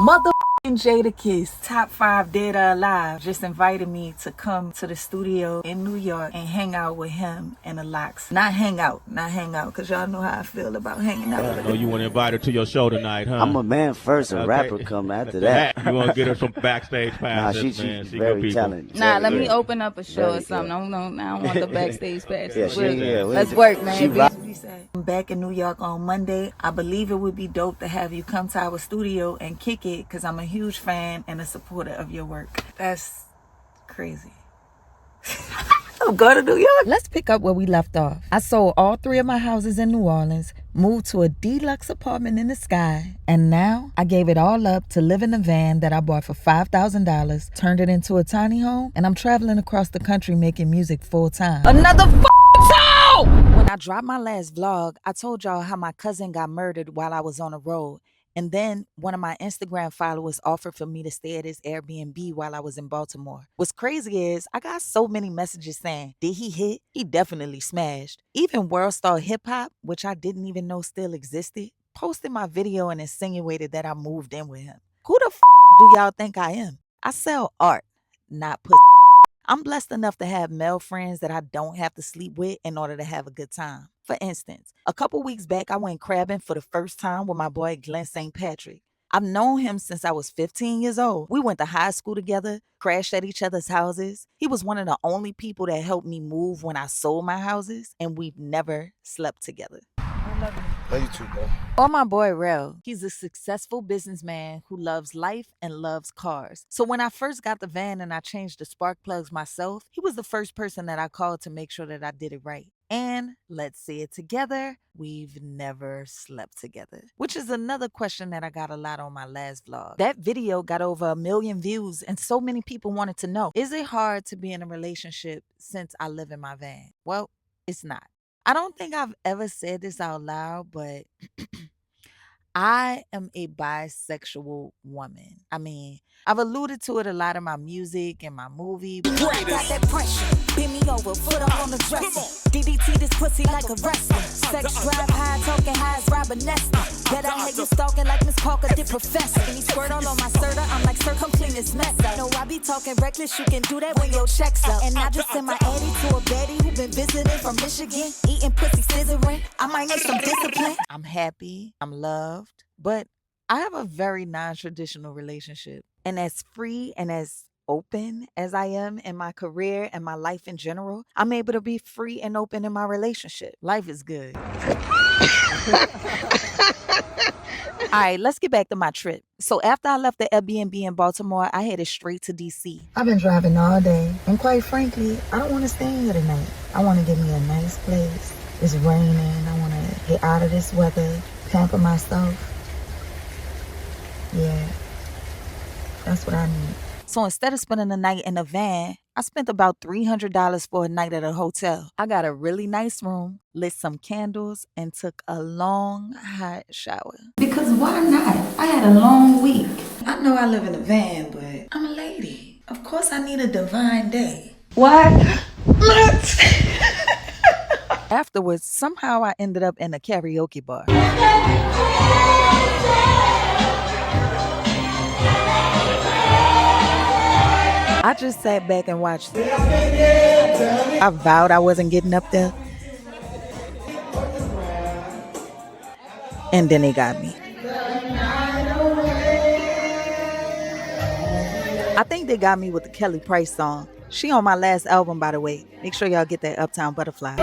Mother Jadakiss, top 5 dead or alive, just invited me to come to the studio in New York and hang out with him and the Locks. Not hang out, because y'all know how I feel about hanging out. I know you want to invite her to your show tonight, huh? I'm a man first, a rapper come after that. You want to get her some backstage passes, she's man. She very good talented. Nah, let me open up a show or something. I don't want the backstage passes. Let's work, work, man. That's what he said. I'm back in New York on Monday. I believe it would be dope to have you come to our studio and kick it because I'm a huge fan and a supporter of your work. That's crazy. I'm going to New York. Let's pick up where we left off. I sold all 3 of my houses in New Orleans, moved to a deluxe apartment in the sky, and now I gave it all up to live in a van that I bought for $5,000, turned it into a tiny home, and I'm traveling across the country making music full time. Another song! When I dropped my last vlog, I told y'all how my cousin got murdered while I was on the road. And then one of my Instagram followers offered for me to stay at his Airbnb while I was in Baltimore. What's crazy is I got so many messages saying, did he hit? He definitely smashed. Even World Star Hip Hop, which I didn't even know still existed, posted my video and insinuated that I moved in with him. Who the do y'all think I am? I sell art, not pussy. I'm blessed enough to have male friends that I don't have to sleep with in order to have a good time. For instance, a couple weeks back, I went crabbing for the first time with my boy Glenn St. Patrick. I've known him since I was 15 years old. We went to high school together, crashed at each other's houses. He was one of the only people that helped me move when I sold my houses, and we've never slept together. I love you. Love you too, bro. Or my boy Rel. He's a successful businessman who loves life and loves cars. So when I first got the van and I changed the spark plugs myself, he was the first person that I called to make sure that I did it right. And let's say it together, we've never slept together. Which is another question that I got a lot on my last vlog. That video got over 1 million views and so many people wanted to know, is it hard to be in a relationship since I live in my van? Well, it's not. I don't think I've ever said this out loud, but I am a bisexual woman. I mean, I've alluded to it a lot in my music and my movie. I got that pressure. Bend me over, foot up on the dresser. DDT this pussy like a wrestler. Sex drive high, talking high as Robin Nestor. Bet I had you stalking like Miss Parker did Professor. And he squirt all on my sirta. I'm like, sir, come clean this mess up. No, I be talking reckless. You can do that when your check's up. And I just sent my Eddie to a Betty who been visiting from Michigan, eating pussy scissoring. I might need some discipline. I'm happy. I'm loved. But I have a very non-traditional relationship. And as free and as open as I am in my career and my life in general, I'm able to be free and open in my relationship. Life is good. All right, let's get back to my trip. So after I left the Airbnb in Baltimore, I headed straight to DC. I've been driving all day, and quite frankly, I don't want to stay here tonight. I want to get me a nice place. It's raining. I want to get out of this weather, pamper myself. Yeah, that's what I need. So instead of spending the night in a van, I spent about $300 for a night at a hotel. I got a really nice room, lit some candles, and took a long, hot shower. Because why not? I had a long week. I know I live in a van, but I'm a lady. Of course I need a divine day. What? Afterwards, somehow I ended up in a karaoke bar. I just sat back and watched it. I vowed I wasn't getting up there. And then they got me. I think they got me with the Kelly Price song. She on my last album, by the way. Make sure y'all get that Uptown Butterfly.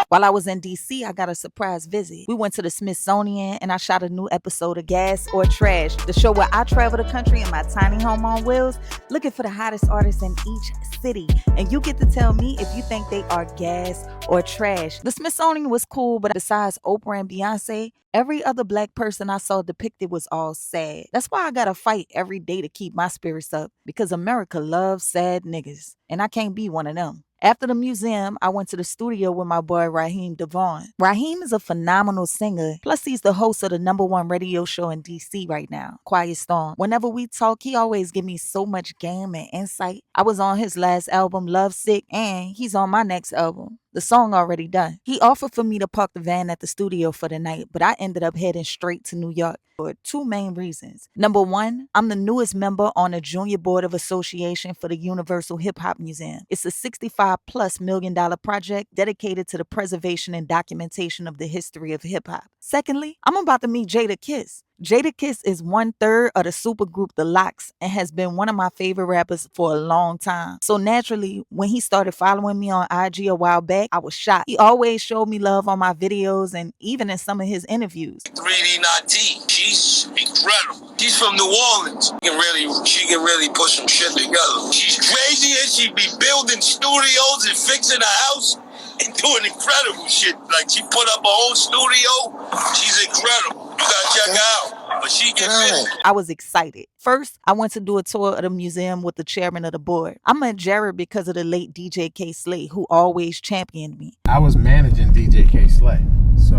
While I was in DC, I got a surprise visit. We went to the Smithsonian and I shot a new episode of Gas or Trash, the show where I travel the country in my tiny home on wheels, looking for the hottest artists in each city. And you get to tell me if you think they are gas or trash. The Smithsonian was cool, but besides Oprah and Beyonce, every other black person I saw depicted was all sad. That's why I gotta fight every day to keep my spirits up, because America loves sad niggas, and I can't be one of them. After the museum, I went to the studio with my boy Raheem Devon. Raheem is a phenomenal singer, plus he's the host of the #1 radio show in DC right now, Quiet Storm. Whenever we talk, he always give me so much game and insight. I was on his last album, Love Sick, and he's on my next album. The song already done. He offered for me to park the van at the studio for the night, but I ended up heading straight to New York for 2 main reasons. Number 1, I'm the newest member on the Junior Board of Association for the Universal Hip Hop Museum. It's a $65+ million project dedicated to the preservation and documentation of the history of hip hop. Secondly, I'm about to meet Jadakiss. Jadakiss is 1/3 of the supergroup The Lox and has been one of my favorite rappers for a long time. So naturally, when he started following me on IG a while back, I was shocked. He always showed me love on my videos and even in some of his interviews. 3D not T. She's incredible. She's from New Orleans. She can really put some shit together. She's crazy and she be building studios and fixing a house and doing incredible shit. Like she put up her own studio. She's incredible. You gotta check her out. But she gets it. I was excited. First, I went to do a tour of the museum with the chairman of the board. I met Jared because of the late DJ K. Slay, who always championed me. I was managing DJ K. Slay. So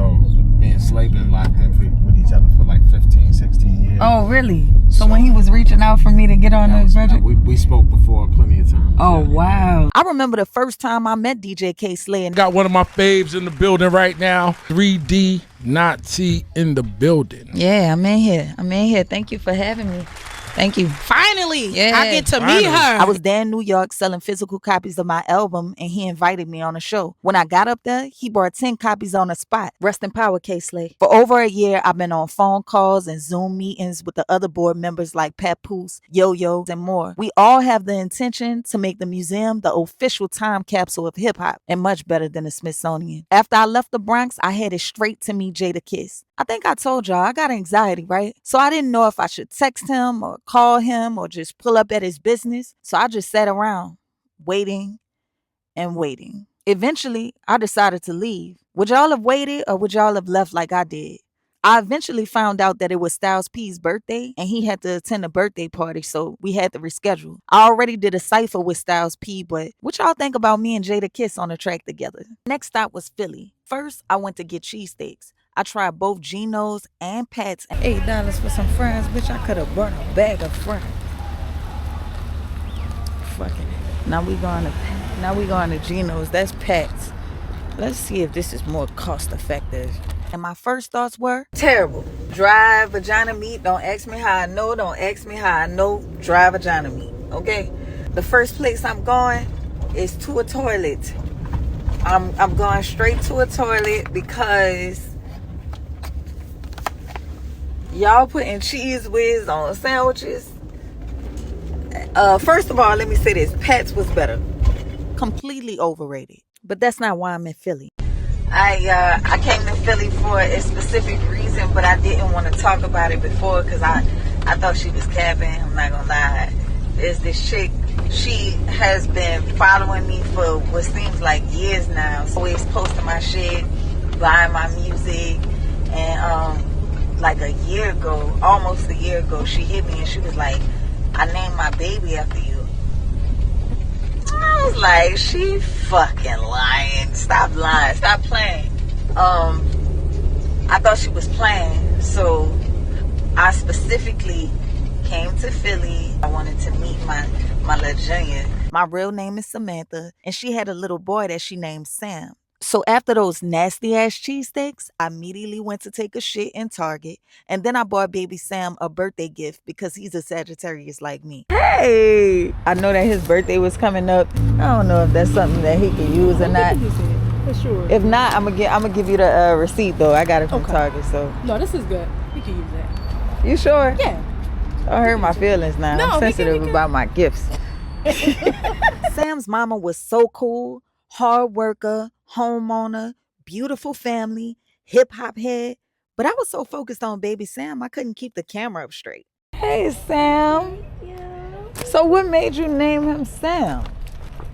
me and Slay been locked in with each other for like 15, 16 years. Oh, really? So when he was reaching out for me to get on the project? We spoke before plenty of times. Oh, wow. I remember the first time I met DJ K. Slay. And got one of my faves in the building right now. 3D not T in the building. Yeah, I'm in here. Thank you for having me. Thank you. Finally, yeah, I get to meet her. I was there in New York selling physical copies of my album, and he invited me on a show. When I got up there, he brought 10 copies on the spot. Rest in power, K. Slay. For over a year, I've been on phone calls and Zoom meetings with the other board members like Papoose, Yo-Yo, and more. We all have the intention to make the museum the official time capsule of hip-hop, and much better than the Smithsonian. After I left the Bronx, I headed straight to meet Jadakiss. I think I told y'all I got anxiety, right? So I didn't know if I should text him or call him or just pull up at his business. So I just sat around waiting and waiting. Eventually, I decided to leave. Would y'all have waited or would y'all have left like I did? I eventually found out that it was Styles P's birthday and he had to attend a birthday party, so we had to reschedule. I already did a cypher with Styles P, but what y'all think about me and Jadakiss on the track together? Next stop was Philly. First, I went to get cheesesteaks. I tried both Geno's and Pat's. $8 for some fries, bitch. I could have bought a bag of fries. Fuck it. Now we going to Geno's. That's Pat's. Let's see if this is more cost effective. And my first thoughts were terrible. Dry vagina meat. Don't ask me how I know. Don't ask me how I know dry vagina meat. Okay? The first place I'm going is to a toilet. I'm going straight to a toilet because y'all putting cheese whiz on sandwiches. First of all, let me say this. Pat's was better. Completely overrated. But that's not why I'm in Philly. I came to Philly for a specific reason, but I didn't want to talk about it before because I thought she was capping. I'm not gonna lie. There's this chick. She has been following me for what seems like years now. Always posting my shit, buying my music, and like a year ago, almost a year ago, she hit me and she was like, "I named my baby after you." I was like, she fucking lying. Stop lying. Stop playing. I thought she was playing. So I specifically came to Philly. I wanted to meet my little junior. My real name is Samantha, and she had a little boy that she named Sam. So after those nasty ass cheesesteaks, I immediately went to take a shit in Target, and then I bought baby Sam a birthday gift because he's a Sagittarius like me. Hey, I know that his birthday was coming up. I don't know if that's something that he can use or not. For sure. If not, I'm gonna give you the receipt though. I got it from Target, so. No, this is good. We can use that. You sure? Yeah. Don't hurt my feelings now. No, I'm sensitive about my gifts. Sam's mama was so cool, hard worker, homeowner, beautiful family, hip hop head. But I was so focused on baby Sam, I couldn't keep the camera up straight. Hey, Sam. So what made you name him Sam?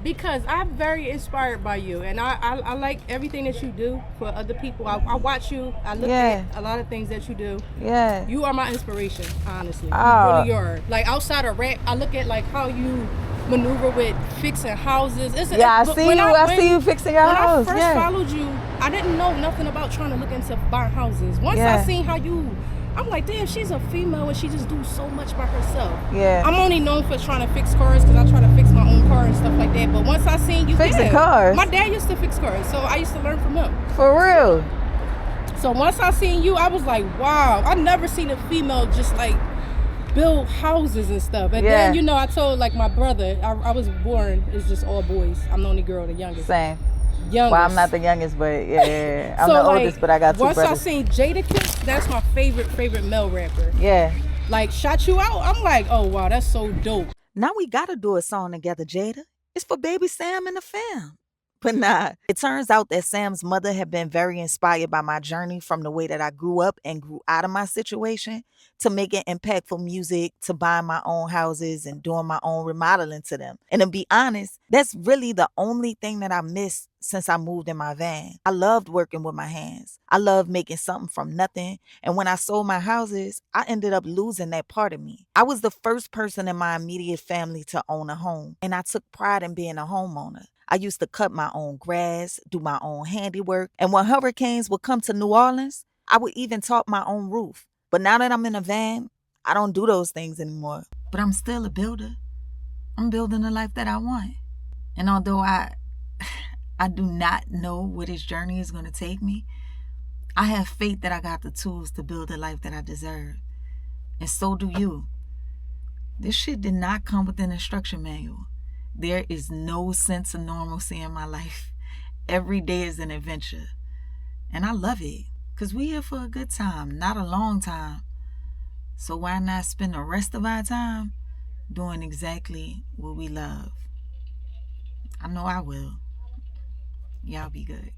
Because I'm very inspired by you, and I like everything that you do for other people. I watch you. I look at a lot of things that you do. Yeah. You are my inspiration, honestly. Oh. You really are. Like outside of rap, I look at like how you maneuver with fixing houses. I see you fixing your house. When I first followed you, I didn't know nothing about trying to look into buying houses. Once I seen how I'm like, damn, she's a female and she just do so much by herself. Yeah. I'm only known for trying to fix cars because I try to fix my own car and stuff like that. But once I seen you fixing cars, my dad used to fix cars, so I used to learn from him. For real. So once I seen you, I was like, wow, I never seen a female just like build houses and stuff. And then, you know, I told like my brother, I was born, it's just all boys. I'm the only girl, the youngest. Same. Youngest. Well, I'm not the youngest, but I'm so the like, oldest, but I got two brothers. Once I seen Jadakiss, that's my favorite male rapper. Yeah. Like, Shot You Out, I'm like, oh wow, that's so dope. Now we gotta do a song together, Jada. It's for baby Sam and the fam. But nah, it turns out that Sam's mother had been very inspired by my journey from the way that I grew up and grew out of my situation to making impactful music, to buying my own houses and doing my own remodeling to them. And to be honest, that's really the only thing that I missed since I moved in my van. I loved working with my hands. I loved making something from nothing. And when I sold my houses, I ended up losing that part of me. I was the first person in my immediate family to own a home, and I took pride in being a homeowner. I used to cut my own grass, do my own handiwork, and when hurricanes would come to New Orleans, I would even top my own roof. But now that I'm in a van, I don't do those things anymore. But I'm still a builder. I'm building the life that I want. And although I do not know where this journey is going to take me, I have faith that I got the tools to build the life that I deserve. And so do you. This shit did not come with an instruction manual. There is no sense of normalcy in my life. Every day is an adventure. And I love it. Because we're here for a good time, not a long time. So why not spend the rest of our time doing exactly what we love? I know I will. Y'all be good.